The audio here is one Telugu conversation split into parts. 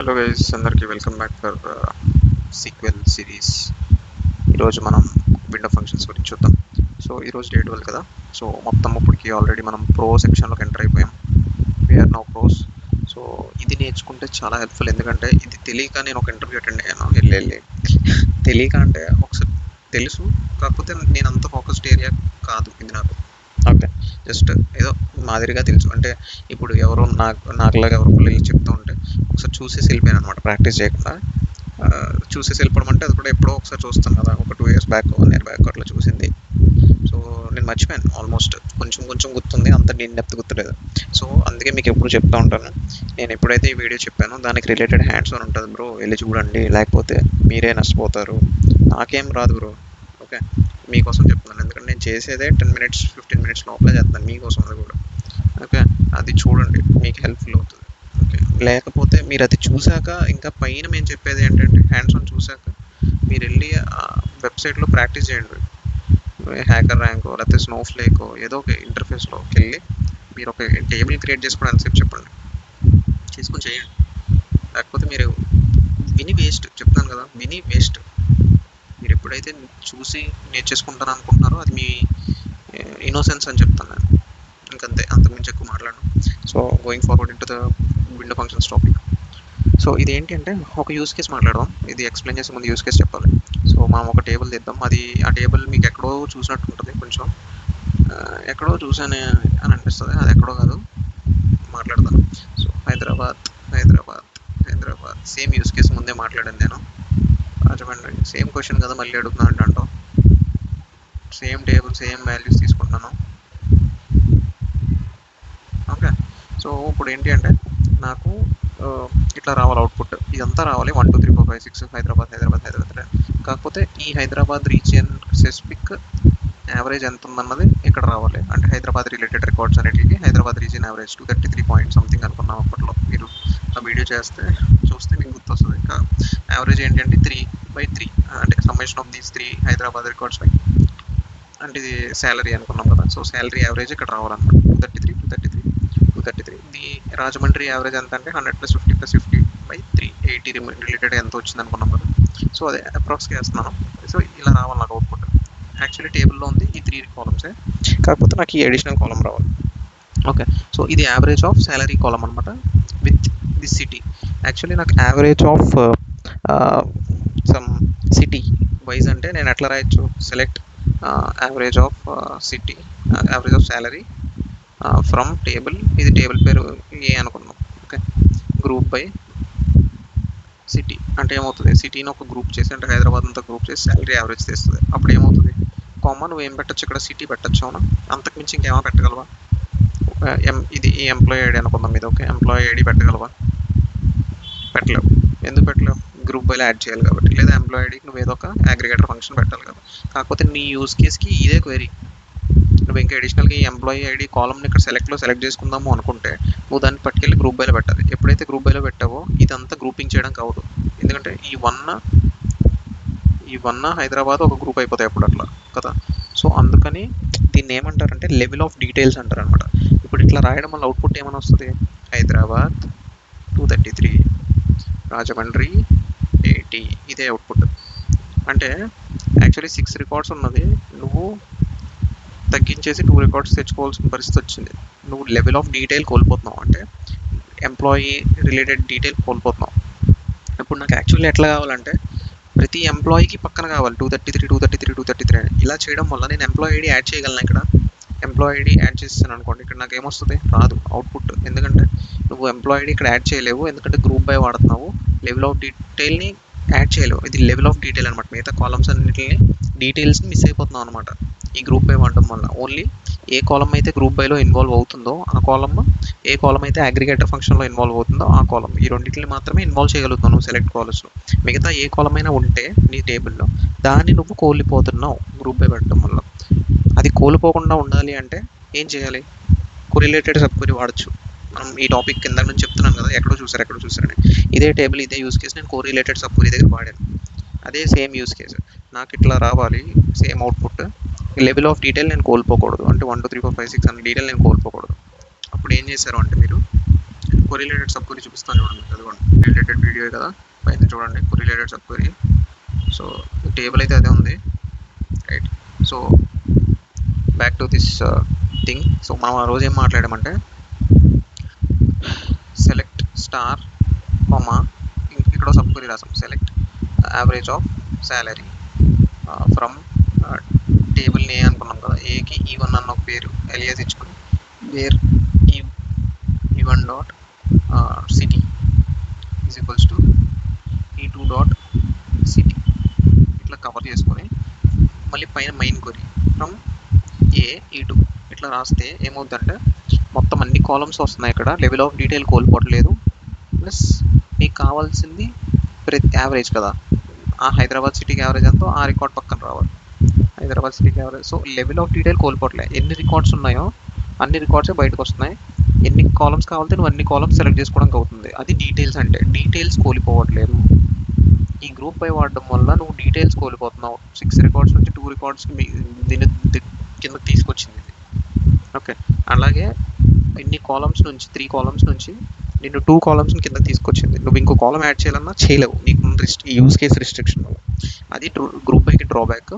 హలో గైస్, అందరికీ welcome back for sequel series. ఈరోజు మనం విండో ఫంక్షన్స్ గురించి చూద్దాం. సో ఈరోజు డే 12 కదా. సో మొత్తం ఇప్పటికి ఆల్రెడీ మనం ప్రో సెక్షన్లోకి ఎంటర్ అయిపోయాం. We are now pros. సో ఇది నేర్చుకుంటే చాలా హెల్ప్ఫుల్, ఎందుకంటే ఇది తెలియక నేను ఒక ఇంటర్వ్యూ అటెండ్ అయ్యాను. వెళ్ళి తెలియక అంటే ఒకసారి తెలుసు, కాకపోతే నేను అంత ఫోకస్డ్ ఏరియా కాదు ఇది నాకు. ఓకే, జస్ట్ ఏదో మాదిరిగా తెలుసు. అంటే ఇప్పుడు ఎవరో నాకులాగా ఎవరో పిల్లలు చెప్తూ ఉంటే ఒకసారి చూసేసి వెళ్ళిపోయాను అనమాట, ప్రాక్టీస్ చేయకుండా. చూసేసి వెళ్ళిపోవడం అంటే అది కూడా ఎప్పుడో ఒకసారి చూస్తాను కదా, ఒక 2 years బ్యాక్ 1 year బ్యాక్ అట్లా చూసింది. సో నేను మర్చిపోయాను, ఆల్మోస్ట్ కొంచెం కొంచెం గుర్తుంది, అంత నేను డెప్త్ గుర్తులేదు. సో అందుకే మీకు ఎప్పుడు చెప్తూ ఉంటాను, నేను ఎప్పుడైతే ఈ వీడియో చెప్పానో దానికి రిలేటెడ్ హ్యాండ్స్ ఆన్ ఉంటుంది బ్రో, వెళ్ళి చూడండి, లేకపోతే మీరే నష్టపోతారు. నాకేం రాదు బ్రో. ఓకే, మీకోసం చెప్తున్నాను, ఎందుకంటే నేను చేసేదే 10 minutes 15 minutes లోపలే చేస్తాను మీకోసం. అది కూడా ఓకే, అది చూడండి, మీకు హెల్ప్ఫుల్ అవుతుంది. ఓకే, లేకపోతే మీరు అది చూశాక ఇంకా పైన మేము చెప్పేది ఏంటంటే హ్యాండ్స్ ఆన్ చూశాక మీరు వెళ్ళి వెబ్సైట్లో ప్రాక్టీస్ చేయండి. హ్యాకర్ ర్యాంకో లేకపోతే స్నోఫ్లేకో ఏదో ఒక ఇంటర్ఫేస్లోకి వెళ్ళి మీరు ఒక టేబుల్ క్రియేట్ చేసుకోవడం ఎంతసేపు చెప్పండి, చేసుకొని చేయండి. లేకపోతే మీరు విని వేస్ట్, చెప్తాను కదా, విని వేస్ట్. మీరు ఎప్పుడైతే చూసి నేర్చేసుకుంటాను అనుకుంటున్నారో అది మీ ఇన్నోసెన్స్ అని చెప్తాను నేను. ఇంకంతే, అంతకుమించి ఎక్కువ మాట్లాడను. So going forward into the window functions topic. So ఇదేంటి అంటే ఒక యూస్ కేస్ మాట్లాడదాం. ఇది ఎక్స్ప్లెయిన్ చేసే ముందు యూస్ కేస్ చెప్పాలి. సో మనం ఒక టేబుల్ తెద్దాం. అది ఆ టేబుల్ మీకు ఎక్కడో చూసినట్టు ఉంటుంది, కొంచెం ఎక్కడో చూసాను అని అనిపిస్తుంది. అది ఎక్కడో కాదు, మాట్లాడతాను. So Hyderabad Hyderabad Hyderabad same use case ముందే మాట్లాడాను నేను. రాజమండ్రి సేమ్ క్వశ్చన్ కదా, మళ్ళీ అడుగుతున్నాను అంటాం. సేమ్ టేబుల్ సేమ్ వాల్యూస్ తీసుకుంటున్నాను. ఓకే, సో ఇప్పుడు ఏంటి అంటే నాకు ఇట్లా రావాలి అవుట్పుట్, ఇదంతా రావాలి 1 2 3 4 5 6 హైదరాబాద్ హైదరాబాద్ హైదరాబాద్. కాకపోతే ఈ హైదరాబాద్ రీజియన్ స్పెసిఫిక్ యావరేజ్ ఎంత ఉందన్నది ఇక్కడ రావాలి. అంటే హైదరాబాద్ రిలేటెడ్ రికార్డ్స్ అన్నిటికి Hyderabad region average 233 point something అనుకున్నాం అప్పట్లో. మీరు ఆ వీడియో చూస్తే మీకు గుర్తొస్తుంది. ఇంకా యావరేజ్ ఏంటంటే 3/3, అంటే summation of these 3 Hyderabad records by, అంటే ఇది శాలరీ అనుకున్నాం కదా. సో శాలరీ యావరేజ్ ఇక్కడ రావాలన్నమాట, 233. ది రాజమండ్రి యావరేజ్ ఎంత అంటే 100 + 50 + 50/3, 80 రిలేటెడ్ ఎంత వచ్చింది అనుకున్నాం కదా. సో అదే అప్రాక్స్గా వేస్తున్నాను. సో ఇలా రావాలి నాకు అవుట్పుట్. యాక్చువల్లీ టేబుల్లో ఉంది ఈ 3 కాలమ్సే, కాకపోతే నాకు ఈ అడిషనల్ కాలమ్ రావాలి. ఓకే, సో ఇది యావరేజ్ ఆఫ్ శాలరీ కాలమ్ అనమాట విత్ ది సిటీ. యాక్చువల్లీ నాకు average of some city wise అంటే నేను ఎట్లా రాయొచ్చు, select average of city, average of salary from table. ఇది టేబుల్ పేరు ఏ అనుకున్నాం. ఓకే, గ్రూప్ బై సిటీ అంటే ఏమవుతుంది, సిటీని ఒక గ్రూప్ చేసి, అంటే హైదరాబాద్ అంతా గ్రూప్ చేసి శాలరీ యావరేజ్ తెస్తుంది. అప్పుడు ఏమవుతుంది, కామన్ నువ్వు ఏం పెట్టచ్చు ఇక్కడ, సిటీ పెట్టచ్చు. అవునా, అంతకుమించి ఇంకేమో పెట్టగలవా? ఇది ఈ ఎంప్లాయీ ఐడి అనుకుందాం, ఇది ఓకే, ఎంప్లాయీ ఐడి పెట్టగలవా? పెట్టలేవు. ఎందుకు పెట్టలేవు? గ్రూప్ బైలో యాడ్ చేయాలి కాబట్టి. లేదా ఎంప్లాయీ ఐడికి నువ్వు ఏదో ఒక అగ్రిగేటర్ ఫంక్షన్ పెట్టాలి కదా. కాకపోతే నీ యూస్ కేస్కి ఇదే క్వెరీ. నువ్వు ఇంకా అడిషనల్గా ఈ ఎంప్లాయీ ఐడి కాలమ్ని ఇక్కడ సెలెక్ట్ చేసుకుందాము అనుకుంటే నువ్వు దాన్ని పట్టుకెళ్ళి గ్రూప్ బైలో పెట్టాలి. ఎప్పుడైతే గ్రూప్ బైలో పెట్టావో ఇదంతా గ్రూపింగ్ చేయడం కావదు, ఎందుకంటే ఈ వన్ హైదరాబాద్ ఒక గ్రూప్ అయిపోతాయి అప్పుడు అట్లా కదా. సో అందుకని దీన్ని ఏమంటారంటే లెవెల్ ఆఫ్ డీటెయిల్స్ అంటారు అనమాట. ఇప్పుడు ఇట్లా రాయడం వల్ల అవుట్పుట్ ఏమైనా వస్తుంది, హైదరాబాద్ 233, రాజమండ్రి 80, ఇదే అవుట్పుట్. అంటే యాక్చువల్లీ 6 రికార్డ్స్ ఉన్నది, నువ్వు తగ్గించేసి 2 రికార్డ్స్ తెచ్చుకోవాల్సిన పరిస్థితి వచ్చింది. నువ్వు లెవెల్ ఆఫ్ డీటెయిల్ కోల్పోతున్నావు, అంటే ఎంప్లాయీ రిలేటెడ్ డీటెయిల్ కోల్పోతున్నావు. ఇప్పుడు నాకు యాక్చువల్లీ ఎట్లా కావాలంటే ప్రతి ఎంప్లాయీకి పక్కన కావాలి 233 అని. ఇలా చేయడం వల్ల నేను ఎంప్లాయీ ఐడి యాడ్ చేయగలను. ఇక్కడ ఎంప్లాయీ ఐడి యాడ్ చేస్తాను అనుకోండి, ఇక్కడ నాకు ఏమొస్తుంది, రాదు అవుట్పుట్. ఎందుకంటే నువ్వు ఎంప్లాయీ ఐడి ఇక్కడ యాడ్ చేయలేవు, ఎందుకంటే గ్రూప్ బై వాడుతున్నావు. లెవెల్ ఆఫ్ డీటెయిల్ని యాడ్ చేయలేవు, ఇది లెవెల్ ఆఫ్ డీటెయిల్ అనమాట. మిగతా కాలమ్స్ అన్నింటిని డీటెయిల్స్ని మిస్ అయిపోతున్నావు అనమాట ఈ గ్రూప్ బై వాడడం వల్ల. ఓన్లీ ఏ కాలమ్ అయితే గ్రూప్ బైలో ఇన్వాల్వ్ అవుతుందో ఆ కాలమ్, ఏ కాలమ్ అయితే అగ్రిగేటర్ ఫంక్షన్లో ఇన్వాల్వ్ అవుతుందో ఆ కాలమ్, ఈ రెండింటిని మాత్రమే ఇన్వాల్వ్ చేయగలుగుతావు నువ్వు సెలెక్ట్ కాలమ్స్లో. మిగతా ఏ కాలమ్ అయినా ఉంటే నీ టేబుల్లో దాన్ని నువ్వు కోల్పోతున్నావు గ్రూప్ బై పెట్టడం వల్ల. అది కోల్పోకుండా ఉండాలి అంటే ఏం చేయాలి, కొరిలేటెడ్ సబ్ క్వెరీ వాడచ్చు. మనం ఈ టాపిక్ కింద నుంచి చెప్తున్నాను కదా, ఎక్కడో చూసారని ఇదే టేబుల్ ఇదే యూస్ కేసు నేను కోరిలేటెడ్ సబ్ క్వెరీ దగ్గర వాడాను. అదే సేమ్ యూస్ కేసు నాకు ఇట్లా రావాలి, same output. Level of detail నేను కోల్పోకూడదు, అంటే 1 2 3 4 5 6 అనే డీటెయిల్ నేను కోల్పోకూడదు. అప్పుడు ఏం చేశారు అంటే మీరు కొరిలేటెడ్ సబ్ క్వరీ చూపిస్తాను చూడండి. అదిగోండి రిలేటెడ్ వీడియో కదా, పైన చూడండి correlated sub query. So table అయితే అదే ఉంది, right. So back to this thing. So మనం ఆ రోజు ఏం మాట్లాడామంటే సెలెక్ట్ స్టార్ కామా, ఇక్కడ సబ్ క్వరీ రాసాం, select average of salary from టేబుల్ని ఏ అనుకున్నాం కదా, ఏకి E1 అన్న ఒక పేరు ఎలియాస్ ఇచ్చుకుని where E1 dot city is equals to E2 dot city, ఇట్లా కవర్ చేసుకొని మళ్ళీ పైన మెయిన్ క్వరీ ఫ్రమ్ E2 ఇట్లా రాస్తే ఏమవుతుందంటే మొత్తం అన్ని కాలమ్స్ వస్తున్నాయి. ఇక్కడ లెవెల్ ఆఫ్ డీటెయిల్ కోల్పోవట్లేదు, ప్లస్ నీకు కావాల్సింది యావరేజ్ కదా, ఆ హైదరాబాద్ సిటీకి యావరేజ్ ఎంతో ఆ రికార్డ్ పక్కన రావాలి, హైదరాబాద్ సిటీకి average. So level of detail కోల్పోవట్లేదు, ఎన్ని రికార్డ్స్ ఉన్నాయో అన్ని రికార్డ్సే బయటకు వస్తున్నాయి. ఎన్ని కాలమ్స్ కావాలంటే నువ్వు అన్ని కాలమ్స్ సెలెక్ట్ చేసుకోవడానికి అవుతుంది. అది డీటెయిల్స్ అంటే, డీటెయిల్స్ కోల్పోవట్లేదు. ఈ గ్రూప్ బై వాడడం వల్ల నువ్వు డీటెయిల్స్ కోల్పోతున్నావు. 6 రికార్డ్స్ నుంచి 2 రికార్డ్స్కి దీన్ని కింద తీసుకొచ్చింది ఇది. ఓకే, అలాగే ఇన్ని కాలమ్స్ నుంచి 3 కాలమ్స్ నుంచి నేను 2 కాలమ్స్ని కింద తీసుకొచ్చింది. నువ్వు ఇంకో కాలం యాడ్ చేయాలన్నా చేయలేవు, నీకు యూజ్ కేస్ రిస్ట్రిక్షన్ వల్ల. అది గ్రూప్ బైకి డ్రాబ్యాక్.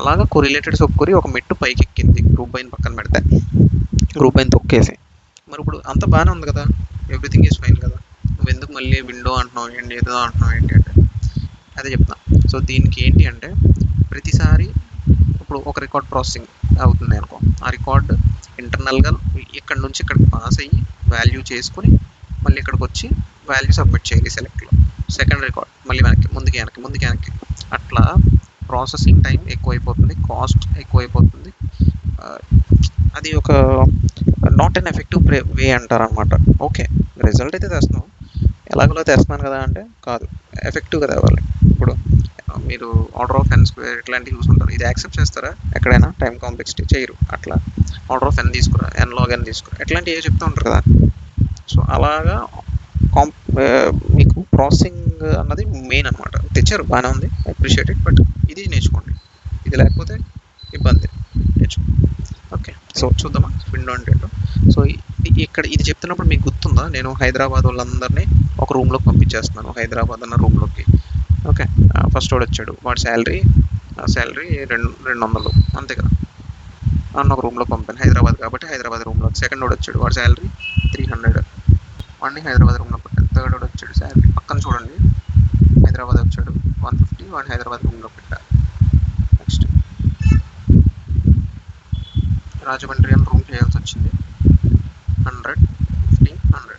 అలాగా కొరిలేటెడ్ సబ్ క్వరీ ఒక మెట్టు పైకి ఎక్కింది గ్రూప్ బైని పక్కన పెడితే, గ్రూప్ బైని తొక్కేసి. మరి ఇప్పుడు అంత బాగానే ఉంది కదా, ఎవ్రీథింగ్ ఈజ్ ఫైన్ కదా, నువ్వు ఎందుకు మళ్ళీ విండో అంటున్నావు ఏంటి, ఏదో అంటున్నావు ఏంటి అంటే అదే చెప్తున్నా. సో దీనికి ఏంటి అంటే ప్రతిసారి ఇప్పుడు ఒక రికార్డ్ ప్రాసెసింగ్ అవుతుంది అనుకో, ఆ రికార్డ్ ఇంటర్నల్గా ఇక్కడ నుంచి ఇక్కడికి పాస్ అయ్యి వాల్యూ చేసుకుని మళ్ళీ ఇక్కడికి వచ్చి వాల్యూ సబ్మిట్ చేయాలి సెలెక్ట్లో. సెకండ్ రికార్డ్ మళ్ళీ వెనక్కి అట్లా ప్రాసెసింగ్ టైం ఎక్కువైపోతుంది, కాస్ట్ ఎక్కువైపోతుంది. అది ఒక నాట్ అన్ ఎఫెక్టివ్ వే అంటారనమాట. ఓకే, రిజల్ట్ అయితే తెస్తున్నాం, ఎలాగోలా తెస్తున్నాను కదా అంటే కాదు, ఎఫెక్టివ్గా తేవాలి. ఇప్పుడు మీరు ఆర్డర్ ఆఫ్ ఎన్ స్క్వేర్ ఇట్లాంటివి చూసుకుంటారు, ఇది యాక్సెప్ట్ చేస్తారా ఎక్కడైనా, టైం కాంప్లెక్సిటీ చేయరు. అట్లా ఆర్డర్ ఆఫ్ ఎన్ తీసుకురా, ఎన్ లాగ్ ఎన్ తీసుకురా, ఇట్లాంటివి ఏదో చెప్తూ ఉంటారు కదా. సో అలాగా మీకు ప్రాసెసింగ్ అన్నది మెయిన్ అనమాట. తెచ్చారు బాగానే ఉంది, అప్రిషియేట్ ఇట్, బట్ ఇది నేర్చుకోండి, ఇది లేకపోతే ఇబ్బంది, నేర్చుకోండి. ఓకే, సో చూద్దామా విండో అంటే ఏంటో. సో ఇక్కడ ఇది చెప్తున్నప్పుడు మీకు గుర్తుందా, నేను హైదరాబాద్ వాళ్ళందరినీ ఒక రూమ్లోకి పంపించేస్తున్నాను, హైదరాబాద్ అన్న రూమ్లోకి. ఓకే, ఫస్ట్ వాడు వచ్చాడు, వాడి శాలరీ 200 అంతే కదా, అన్న ఒక రూమ్లోకి పంపాను హైదరాబాద్ కాబట్టి హైదరాబాద్ రూమ్లోకి. సెకండ్ వాడు వచ్చాడు, వాడి శాలరీ 300, వాడిని హైదరాబాద్ రూమ్లో పెట్టాను. థర్డ్ వాడు వచ్చాడు, శాలరీ పక్కన చూడండి హైదరాబాద్ వచ్చాడు 150, వాడిని హైదరాబాద్ రూమ్లో పెట్టాను. నెక్స్ట్ రాజమండ్రి అని రూమ్ చేయాల్సి వచ్చింది, 100, 50, 100.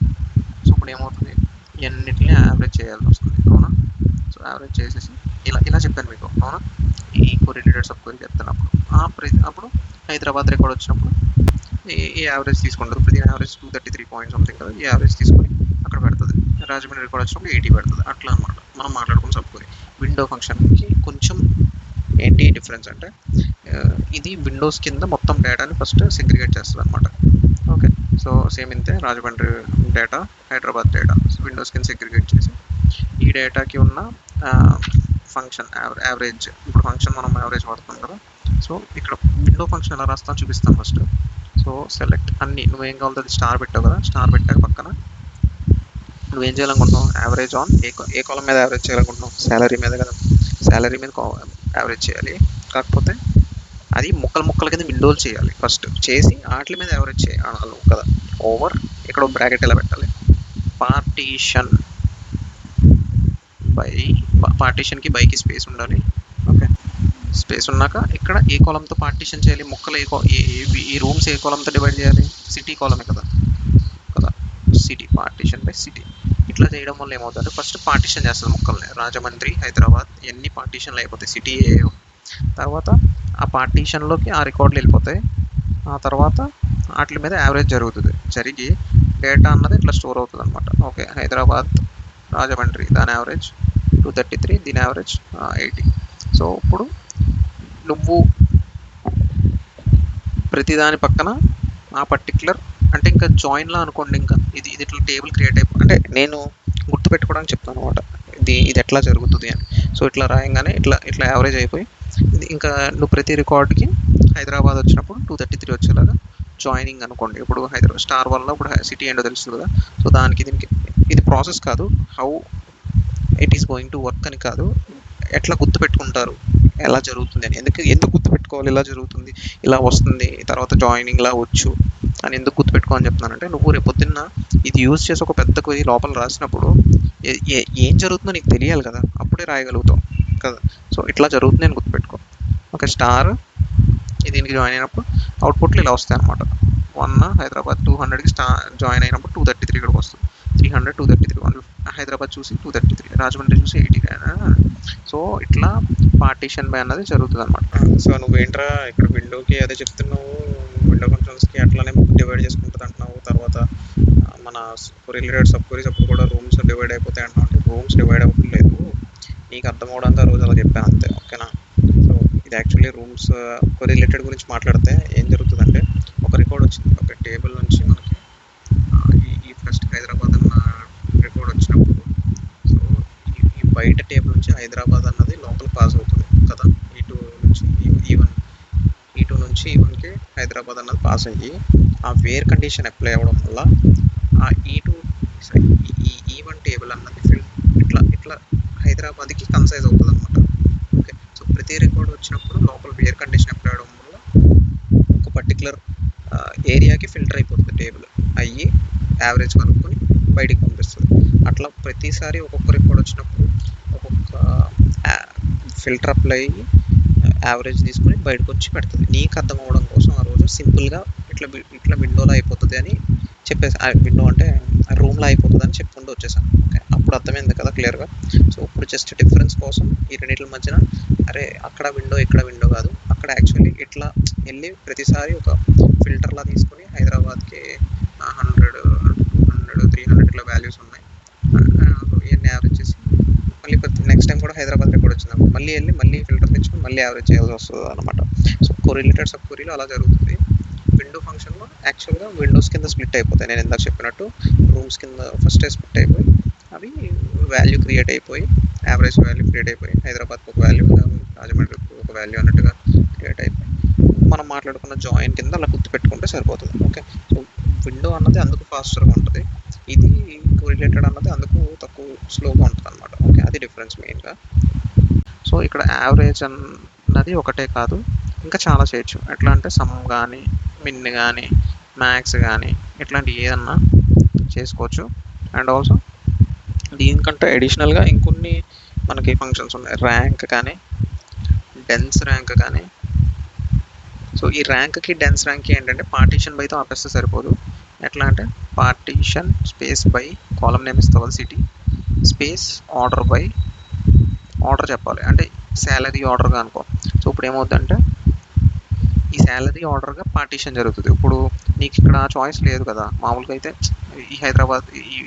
సో ఇప్పుడు ఏమవుతుంది, ఇవన్నిటిని యావరేజ్ చేయాల్సి వస్తుంది, అవునా. సో యావరేజ్ చేసేసి ఇలా చెప్పాను మీకు, అవునా. ఈ కొరిలేటెడ్ సబ్ క్వరీ చెప్తున్నప్పుడు అప్పుడు హైదరాబాద్ రికార్డ్ వచ్చినప్పుడు ఈ యావరేజ్ తీసుకుంటారు, ప్రతి యావరేజ్ 233 పాయింట్ సంథింగ్ కదా, ఈ యావరేజ్ తీసుకొని అక్కడ పెడుతుంది. రాజమండ్రి రికార్డ్ వచ్చినప్పుడు 80 పెడుతుంది. అట్లా అనమాట మనం మాట్లాడుకుని సబ్ క్వరీ. విండో ఫంక్షన్కి కొంచెం ఏంటి డిఫరెన్స్ అంటే, ఇది విండోస్ కింద మొత్తం డేటాని ఫస్ట్ సెగ్రిగేట్ చేస్తుంది అనమాట. ఓకే, సో సేమ్ ఇంతే, Rajahmundry data, Hyderabad data Windows కింద సెగ్రిగేట్ చేసి ఈ డేటాకి ఉన్న ఫంక్షన్ యావరేజ్, ఇప్పుడు ఫంక్షన్ మనం యావరేజ్ వాడుతాం కదా. సో ఇక్కడ విండో ఫంక్షన్ ఎలా రాస్తాను చూపిస్తాను ఫస్ట్. సో సెలెక్ట్ అన్ని, నువ్వేం కావాలో అది స్టార్ పెట్టావు కదా, స్టార్ పెట్టాక పక్కన నువ్వేం చేయాలనుకుంటున్నావు, యావరేజ్ ఆన్ ఏ కాలం మీద యావరేజ్ చేయాలనుకుంటున్నావు, శాలరీ మీద కదా, శాలరీ మీద యావరేజ్ చేయాలి. కాకపోతే అది ముక్కల కింద విండోలు చేయాలి, ఫస్ట్ చేసి వాటి మీద యావరేజ్ చేయాలి కదా. ఓవర్ ఇక్కడ బ్రాకెట్ ఎలా పెట్టాలి, పార్టీషన్కి బైకి స్పేస్ ఉండాలి. ఓకే, స్పేస్ ఉన్నాక ఇక్కడ ఏ కాలంతో పార్టీషన్ చేయాలి, ముక్కలు ఈ రూమ్స్ ఏ కాలంతో డివైడ్ చేయాలి, సిటీ కాలమే కదా, సిటీ పార్టీషన్ బై సిటీ. ఇట్లా చేయడం వల్ల ఏమవుతుందంటే ఫస్ట్ పార్టీషన్ చేస్తుంది ముక్కల్ని, రాజమండ్రి, హైదరాబాద్ ఇవన్నీ పార్టీషన్లు అయిపోతాయి, సిటీ తర్వాత ఆ పార్టీషన్లోకి ఆ రికార్డులు వెళ్ళిపోతాయి. ఆ తర్వాత వాటి మీద యావరేజ్ జరిగి డేటా అన్నది ఇట్లా స్టోర్ అవుతుంది అనమాట. ఓకే, హైదరాబాద్, రాజమండ్రి దాని యావరేజ్ 233, దీని యావరేజ్ 80. సో ఇప్పుడు నువ్వు ప్రతిదాని పక్కన ఆ పర్టిక్యులర్ అంటే ఇంకా జాయిన్లా అనుకోండి, ఇంకా ఇది ఇట్లా టేబుల్ క్రియేట్ అయిపో అంటే నేను గుర్తుపెట్టుకోవడానికి చెప్తాను అనమాట, ఇది ఎట్లా జరుగుతుంది అని. సో ఇట్లా రాయంగానే ఇట్లా యావరేజ్ అయిపోయి ఇంకా నువ్వు ప్రతి రికార్డ్కి హైదరాబాద్ వచ్చినప్పుడు 233 వచ్చేలాగా జాయినింగ్ అనుకోండి. ఇప్పుడు హైదరాబాద్ స్టార్ వల్ల ఇప్పుడు సిటీ ఏంటో తెలుస్తుంది కదా. సో దీనికి ఇది ప్రాసెస్ కాదు, how it is going to work అని కాదు, ఎట్లా గుర్తుపెట్టుకుంటారు ఎలా జరుగుతుంది అని. ఎందుకు గుర్తుపెట్టుకోవాలి ఇలా జరుగుతుంది, ఇలా వస్తుంది, తర్వాత జాయినింగ్ ఇలా వచ్చు అని ఎందుకు గుర్తుపెట్టుకోవాలని చెప్తున్నానంటే, నువ్వు రేపొద్దున్న ఇది యూజ్ చేసి ఒక పెద్ద క్వరీ లోపల రాసినప్పుడు ఏం జరుగుతుందో నీకు తెలియాలి కదా, అప్పుడే రాయగలుగుతాం కదా. సో ఇట్లా జరుగుతుంది అని గుర్తుపెట్టుకో. ఓకే, స్టార్ దీనికి జాయిన్ అయినప్పుడు అవుట్పుట్లు ఇలా వస్తాయి అనమాట. 1 హైదరాబాద్ 200కి జాయిన్ అయినప్పుడు 233 ఇక్కడికి వస్తుంది. 300 233 హైదరాబాద్ చూసి 233, రాజమండ్రి చూసి 80. సో ఇట్లా పార్టీషన్ బై అన్నది జరుగుతుంది అనమాట. సో నువ్వేంట్రా ఇక్కడ విండోకి అదే చెప్తున్నావు, విండో ఫంక్షన్స్కి అట్లానే డివైడ్ చేసుకుంటుంది అంటున్నావు, తర్వాత మన రిలేటెడ్ సబ్ క్వరీస్ అప్పుడు కూడా రూమ్స్ డివైడ్ అయిపోతాయి అంటున్నావు. అంటే రూమ్స్ డివైడ్ అవ్వట్లేదు, నీకు అర్థం అవడానికి ఆ రోజు అలా చెప్పాను అంతే. ఓకేనా. సో ఇది యాక్చువల్లీ రూమ్స్ రిలేటెడ్ గురించి మాట్లాడితే ఏం జరుగుతుందంటే, ఒక రికార్డ్ వచ్చింది ఒక టేబుల్ నుంచి మనకి, ఈ ఫస్ట్ హైదరాబాద్ అన్న రికార్డ్ వచ్చినప్పుడు, సో ఈ బయట టేబుల్ నుంచి హైదరాబాద్ అన్నది లోపల పాస్ అవుతుంది కదా, ఈ2 నుంచి ఈ1 నుంచి ఈ1కి హైదరాబాద్ అన్నది పాస్ అయ్యి, ఆ వేర్ కండిషన్ అప్లై అవ్వడం వల్ల ఆ ఈ1 టేబుల్ అన్నది ఇట్లా హైదరాబాద్కి కన్సైజ్ అవుతుంది అనమాట. ఓకే, సో ప్రతి రికార్డ్ వచ్చినప్పుడు లోపల వేర్ కండిషన్ అప్లై అవ్వడం వల్ల ఒక పర్టికులర్ ఏరియాకి ఫిల్టర్ అయిపోతుంది టేబుల్, అయ్యి యావరేజ్ కనుక్కొని బయటికి పంపిస్తుంది. అట్లా ప్రతిసారి ఒక్కొక్క రికార్డ్ వచ్చినప్పుడు ఒక్కొక్క ఫిల్టర్ అప్లై అయ్యి యావరేజ్ తీసుకొని బయటకు వచ్చి పెడుతుంది. నీకు అర్థం అవ్వడం కోసం ఆ రోజు సింపుల్గా ఇట్లా విండోలో అయిపోతుంది అని చెప్పేసి, విండో అంటే రూమ్లో అయిపోతుంది అని చెప్పుకుంటూ వచ్చేసాను. ఓకే, అప్పుడు అర్థమైంది కదా క్లియర్గా. సో ఇప్పుడు జస్ట్ డిఫరెన్స్ కోసం ఈ రెండింటి మధ్యన, అరే అక్కడ విండో ఇక్కడ విండో కాదు, అక్కడ యాక్చువల్లీ ఇట్లా వెళ్ళి ప్రతిసారి ఒక ఫిల్టర్లా తీసుకొని హైదరాబాద్కి 100 200 300 ఇట్లా వాల్యూస్ ఉన్నాయి, ఇవన్నీ యావరేజ్ చేసి మళ్ళీ నెక్స్ట్ టైం కూడా హైదరాబాద్ రికార్డ్ వచ్చింది మళ్ళీ వెళ్ళి మళ్ళీ ఫిల్టర్ తెచ్చుకొని మళ్ళీ యావరేజ్ చేయాల్సి వస్తుంది అనమాట. సో రిలేటెడ్ సబ్ క్వరీలో అలా జరుగుతుంది. విండో ఫంక్షన్లో యాక్చువల్గా విండోస్ కింద స్ప్లిట్ అయిపోతాయి. నేను ఇందాక చెప్పినట్టు రూమ్స్ కింద ఫస్ట్ స్ప్లిట్ అయిపోయి అవి వాల్యూ క్రియేట్ అయిపోయి, యావరేజ్ వాల్యూ క్రియేట్ అయిపోయి, హైదరాబాద్కి ఒక వాల్యూ, రాజమండ్రికి ఒక వాల్యూ అన్నట్టుగా క్రియేట్ అయిపోయి మనం మాట్లాడుకున్న జాయిన్ కింద అలా గుర్తుపెట్టుకుంటే సరిపోతుంది. ఓకే, సో విండో అన్నది అందుకు ఫాస్టర్గా ఉంటుంది, ఇది రిలేటెడ్ అన్నది అందుకు తక్కువ స్లోగా ఉంటుంది అనమాట. ఓకే, అది డిఫరెన్స్ మెయిన్గా. సో ఇక్కడ యావరేజ్ అన్నది ఒకటే కాదు, ఇంకా చాలా చేయొచ్చు. ఎట్లా అంటే సమ్ కానీ, మిన్ కానీ, మ్యాక్స్ కానీ, ఇట్లాంటి ఏదన్నా చేసుకోవచ్చు. అండ్ ఆల్సో దీనికంటే అడిషనల్గా ఇంకొన్ని మనకి ఫంక్షన్స్ ఉన్నాయి, ర్యాంక్ కానీ, డెన్స్ ర్యాంక్ కానీ. సో ఈ ర్యాంక్కి డెన్స్ ర్యాంక్కి ఏంటంటే పార్టీషన్ బైతో ఆపేస్తే సరిపోదు. ఎట్లా అంటే partition space by, column name ఇస్తావు city, space order by, order చెప్పాలి అంటే శాలరీ ఆర్డర్గా అనుకో. సో ఇప్పుడు ఏమవుతుందంటే ఈ శాలరీ ఆర్డర్గా పార్టీషన్ జరుగుతుంది. ఇప్పుడు నీకు ఇక్కడ చాయిస్ లేదు కదా, మామూలుగా అయితే ఈ హైదరాబాద్ ఈ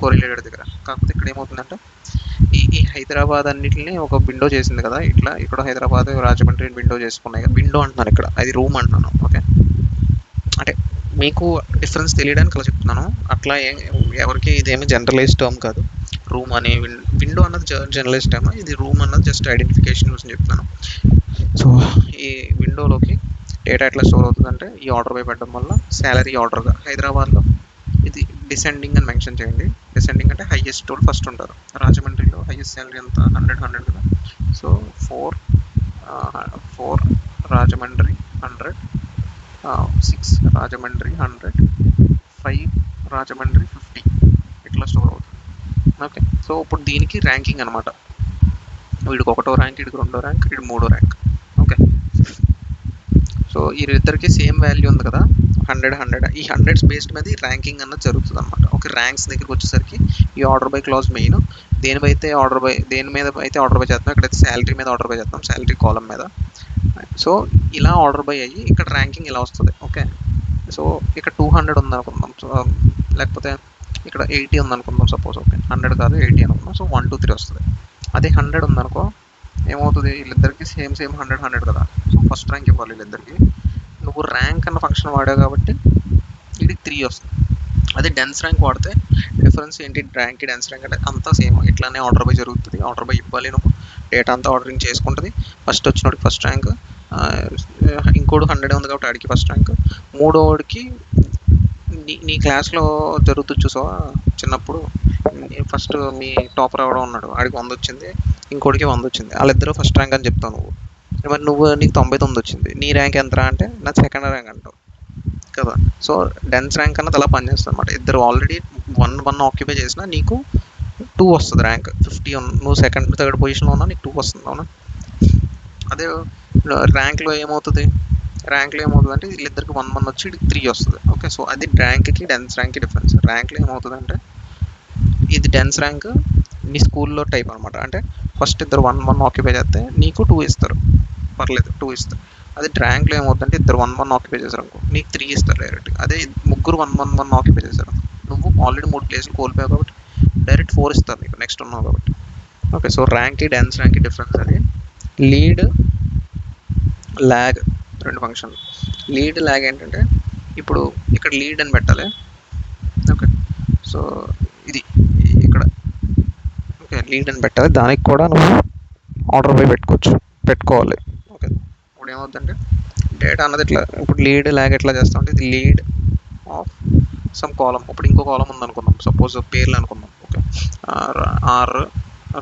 కోరిలేటెడ్ దగ్గర, కాకపోతే ఇక్కడ ఏమవుతుందంటే ఈ హైదరాబాద్ అన్నిటిని ఒక విండో చేసింది కదా, ఇట్లా ఇక్కడ హైదరాబాద్ రాజమండ్రి విండో చేసుకున్నాయి కదా, విండో అంటున్నాను ఇక్కడ, అది రూమ్ అంటున్నాను. ఓకే, అంటే మీకు డిఫరెన్స్ తెలియడానికి అలా చెప్తున్నాను. అట్లా ఎవరికి ఇదేమి జనరలైజ్ టర్మ్ కాదు. రూమ్ అని విండో అన్నది జనరలైజ్ టర్మ్, ఇది రూమ్ అన్నది జస్ట్ ఐడెంటిఫికేషన్ కోసం చెప్తున్నాను. సో ఈ విండోలోకి డేటా ఎట్లా స్టోర్ అవుతుందంటే ఈ ఆర్డర్ బై పెట్టడం వల్ల శాలరీ ఆర్డర్గా హైదరాబాద్లో ఇది డిసెండింగ్ అని మెన్షన్ చేయండి. డిసెండింగ్ అంటే హైయెస్ట్ వాళ్ళు ఫస్ట్ ఉంటారు. రాజమండ్రిలో హైయెస్ట్ శాలరీ ఎంత 100 కదా. సో 4 రాజమండ్రి 100, 6 రాజమండ్రి 100, 5 రాజమండ్రి 50 ఇట్లా స్టోర్ అవుతుంది. ఓకే, సో ఇప్పుడు దీనికి ర్యాంకింగ్ అనమాట. వీడికి 1వ ర్యాంక్, వీడికి 2వ ర్యాంక్, వీడి 3వ ర్యాంక్. ఓకే, సో వీరిద్దరికి సేమ్ వాల్యూ ఉంది కదా 100. ఈ 100 బేస్డ్ మీద ర్యాంకింగ్ అన్నది జరుగుతుంది అనమాట. ఓకే, ర్యాంక్స్ దగ్గరికి వచ్చేసరికి ఈ ఆర్డర్ బై క్లాజ్ మెయిన్, దేని మీద అయితే ఆర్డర్ బై చేస్తాం, ఇక్కడైతే శాలరీ మీద ఆర్డర్ బై చేస్తాం, శాలరీ కాలమ్ మీద. సో ఇలా ఆర్డర్ బై అయ్యి ఇక్కడ ర్యాంకింగ్ ఇలా వస్తుంది. ఓకే, సో ఇక్కడ 200 ఉందనుకుందాం, లేకపోతే ఇక్కడ 80 ఉందనుకుందాం సపోజ్. ఓకే, 100 కాదు 80 అనుకుందాం. సో 1 2 3 వస్తుంది. అదే 100 ఉందనుకో ఏమవుతుంది, వీళ్ళిద్దరికి సేమ్ 100 కదా. సో ఫస్ట్ ర్యాంక్ ఇవ్వాలి వీళ్ళిద్దరికి. నువ్వు ర్యాంక్ అన్న ఫంక్షన్ వాడావు కాబట్టి వీడికి 3 వస్తుంది. అదే డెన్స్ ర్యాంక్ వాడితే డిఫరెన్స్ ఏంటి, ర్యాంక్కి డెన్స్ ర్యాంక్ అంటే అంతా సేమ్, ఇట్లానే ఆర్డర్ బై జరుగుతుంది. ఆర్డర్ బై ఇవ్వాలి, నువ్వు డేటా అంతా ఆర్డరింగ్ చేసుకుంటుంది. ఫస్ట్ వచ్చినోడికి ఫస్ట్ ర్యాంక్, ఇంకోడు 100 ఉంది కాబట్టి ఆడికి ఫస్ట్ ర్యాంక్. మూడోడికి నీ క్లాస్లో జరుగుతుంది చూసావా చిన్నప్పుడు, ఫస్ట్ మీ టాపర్ ఎవడో ఉన్నాడు, ఆడికి 100 వచ్చింది, ఇంకోటికి 100 వచ్చింది, వాళ్ళిద్దరూ ఫస్ట్ ర్యాంక్ అని చెప్తావు నువ్వు. మరి నీకు 99 వచ్చింది, నీ ర్యాంక్ ఎంత అంటే నాకు సెకండ్ ర్యాంక్ అంటావు కదా. సో డెన్స్ ర్యాంక్ అన్నది అలా పనిచేస్తుంది అనమాట. ఇద్దరు ఆల్రెడీ 1 ఆక్యుపై చేసినా నీకు 2 వస్తుంది ర్యాంక్. 50 నువ్వు సెకండ్ థర్డ్ పొజిషన్లో ఉన్నా నీకు 2 వస్తుంది, అవునా. అదే ర్యాంక్లో ఏమవుతుంది అంటే వీళ్ళిద్దరికి 1 వచ్చి 3 వస్తుంది. ఓకే, సో అది ర్యాంక్కి డెన్స్ ర్యాంక్కి డిఫరెన్స్. ర్యాంక్లో ఏమవుతుంది అంటే ఇది డెన్స్ ర్యాంక్ నీ స్కూల్లో టైప్ అనమాట. అంటే ఫస్ట్ ఇద్దరు 1 ఆక్యుపై చేస్తే నీకు 2 ఇస్తారు, పర్లేదు 2 ఇస్తారు. అదే ర్యాంక్లో ఏమవుతుందంటే ఇద్దరు 1 ఆక్యుపై చేశారు అనుకో, నీకు 3 ఇస్తారు డైరెక్ట్గా. అదే ముగ్గురు 1 ఆక్యుపై చేశారు, నువ్వు ఆల్రెడీ 3 ప్లేసులు కోల్పోయావు కాబట్టి డైరెక్ట్ 4 ఇస్తారు నీకు నెక్స్ట్ ఉన్నావు కాబట్టి. ఓకే, సో ర్యాంక్కి డెన్స్ ర్యాంక్కి డిఫరెన్స్ అది. లీడ్ ల్యాగ్ 2 ఫంక్షన్లు. లీడ్ ల్యాగ్ ఏంటంటే ఇప్పుడు ఇక్కడ లీడ్ అని పెట్టాలి. ఓకే, సో ఇది ఇక్కడ ఓకే లీడ్ అని పెట్టాలి, దానికి కూడా నువ్వు ఆర్డర్ బై పెట్టుకోవాలి. ఓకే, ఇప్పుడు ఏమవుతుందంటే డేటా అన్నది ఇట్లా, ఇప్పుడు లీడ్ ల్యాగ్ ఎట్లా చేస్తాం అంటే ఇది లీడ్ ఆఫ్ సమ్ కాలం. ఇప్పుడు ఇంకో కాలం ఉందనుకుందాం, సపోజ్ పేర్లు అనుకుందాం. ఓకే, ఆర్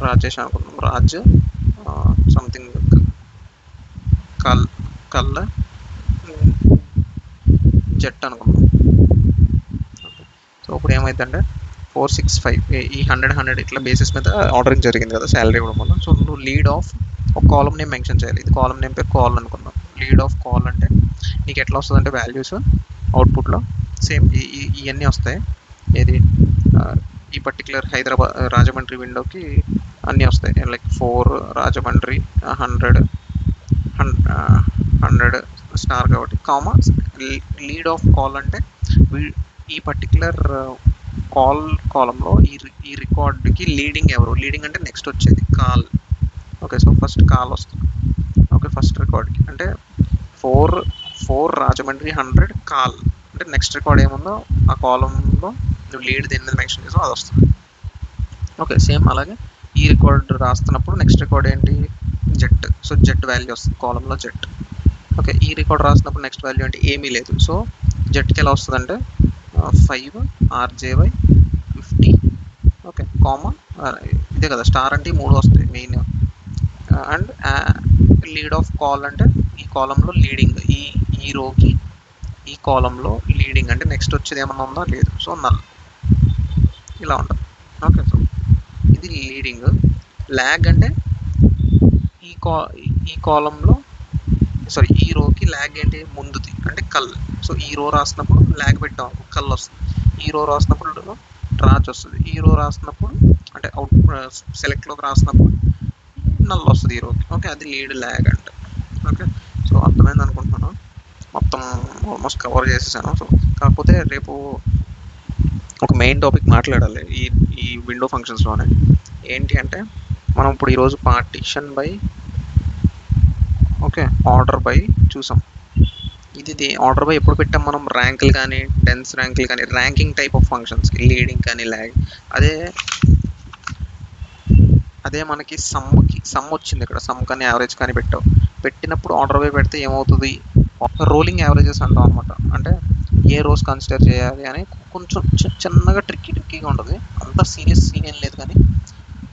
రాజేష్ అనుకుందాం, రాజ్ సంథింగ్ కల్ జెట్ అనుకుందాం. ఓకే, సో ఇప్పుడు ఏమైందంటే 465 ఈ 100 ఇట్లా బేసిస్ మీద ఆర్డరింగ్ జరిగింది కదా శాలరీ ఇవ్వడం వల్ల. సో నువ్వు లీడ్ ఆఫ్ ఒక కాలం నేమ్ మెన్షన్ చేయాలి. ఇది కాలం నేమ్ పేరు కాల్ అనుకుందాం. లీడ్ ఆఫ్ కాల్ అంటే నీకు ఎట్లా వస్తుంది అంటే వాల్యూస్ అవుట్పుట్లో సేమ్ ఇవన్నీ వస్తాయి. ఏది ఈ పర్టికులర్ రాజమండ్రి విండోకి అన్నీ వస్తాయి, లైక్ 4 రాజమండ్రి 100 స్టార్ కాబట్టి కామా లీడ్ ఆఫ్ కాల్ అంటే ఈ పర్టికులర్ కాలంలో ఈ రికార్డ్కి లీడింగ్ ఎవరు, లీడింగ్ అంటే నెక్స్ట్ వచ్చేది call. Okay, so first call వస్తుంది. ఓకే, ఫస్ట్ రికార్డ్కి అంటే 4 రాజమండ్రి 100 కాల్ అంటే నెక్స్ట్ రికార్డ్ ఏముందో ఆ కాలంలో నువ్వు లీడ్ దేని మీద మెన్షన్ చేసావు అది వస్తుంది. ఓకే, సేమ్ అలాగే ఈ రికార్డ్ రాస్తున్నప్పుడు నెక్స్ట్ రికార్డ్ ఏంటి జెట్. సో జెట్ వాల్యూ వస్తుంది కాలంలో జెట్. ఓకే, ఈ రికార్డ్ రాసినప్పుడు నెక్స్ట్ వాల్యూ అంటే ఏమీ లేదు. సో జెట్కి ఎలా వస్తుంది అంటే 5 RJY 50. ఓకే, కామా ఇదే కదా స్టార్ అంటే 3 వస్తాయి main. And lead of call అంటే ఈ కాలంలో లీడింగ్, ఈ రోకి ఈ కాలంలో లీడింగ్ అంటే నెక్స్ట్ వచ్చేది ఏమన్నా ఉందా లేదు, సో నల్ ఇలా ఉంటుంది. ఓకే, సో ఇది లీడింగ్. ల్యాగ్ అంటే ఈ కాలంలో సారీ ఈ రోకి ల్యాగ్ ఏంటి ముందుది అంటే కల్. సో ఈ రో రాసినప్పుడు ల్యాగ్ పెట్టాం కల్ వస్తుంది, ఈ రో రాసినప్పుడు రాజ్ వస్తుంది, ఈ రో రాసినప్పుడు అంటే అవుట్ సెలెక్ట్లోకి రాసినప్పుడు నల్ వస్తుంది ఈ రోకి. ఓకే, అది లీడ్ ల్యాగ్ అంటే. ఓకే, సో అర్థమైంది అనుకుంటున్నాను, మొత్తం ఆల్మోస్ట్ కవర్ చేసేసాను. సో కాకపోతే రేపు ఒక మెయిన్ టాపిక్ మాట్లాడాలి ఈ విండో ఫంక్షన్స్లోనే. ఏంటి అంటే మనం ఇప్పుడు ఈరోజు partition by okay order by చూసాం. ఇది ఆర్డర్ బై ఎప్పుడు పెట్టాం మనం, ర్యాంకులు కానీ డెన్స్ ర్యాంకులు కానీ ర్యాంకింగ్ టైప్ ఆఫ్ ఫంక్షన్స్కి లీడింగ్ కానీ ల్యాగ్. అదే మనకి సమ్ వచ్చింది, ఇక్కడ సమ్ కానీ యావరేజ్ కానీ పెట్టినప్పుడు ఆర్డర్ బై పెడితే ఏమవుతుంది, రోలింగ్ యావరేజెస్ అంటాం అనమాట. అంటే ఏ రోస్ కన్సిడర్ చేయాలి అని కొంచెం చిన్నగా ట్రిక్కీగా ఉంటుంది, అంత సీరియస్ ఏం లేదు కానీ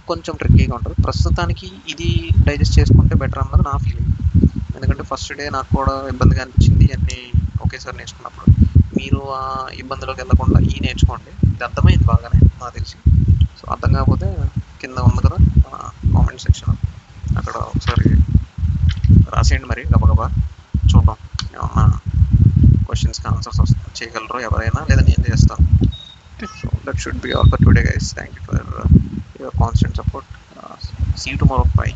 కొంచెం ట్రిక్కీగా ఉంటుంది. ప్రస్తుతానికి ఇది డైజెస్ట్ చేసుకుంటే బెటర్ అన్నది నా ఫీలింగ్. ఎందుకంటే ఫస్ట్ డే నాకు కూడా ఇబ్బందిగా అనిపించింది ఇవన్నీ ఒకేసారి నేర్చుకున్నప్పుడు. మీరు ఆ ఇబ్బందిలోకి వెళ్ళకుండా నేర్చుకోండి, ఇది అర్థమైంది బాగానే నాకు తెలిసి. సో అర్థం కాకపోతే కింద ఉంది కదా కామెంట్ సెక్షన్, అక్కడ ఒకసారి రాసేయండి, మరి గబగబా చూద్దాం ఏమన్నా క్వశ్చన్స్కి ఆన్సర్స్ చేయగలరో ఎవరైనా, లేదా నేను చేస్తాను. So that should be all for today guys. Thank you for your constant support. See you tomorrow. By.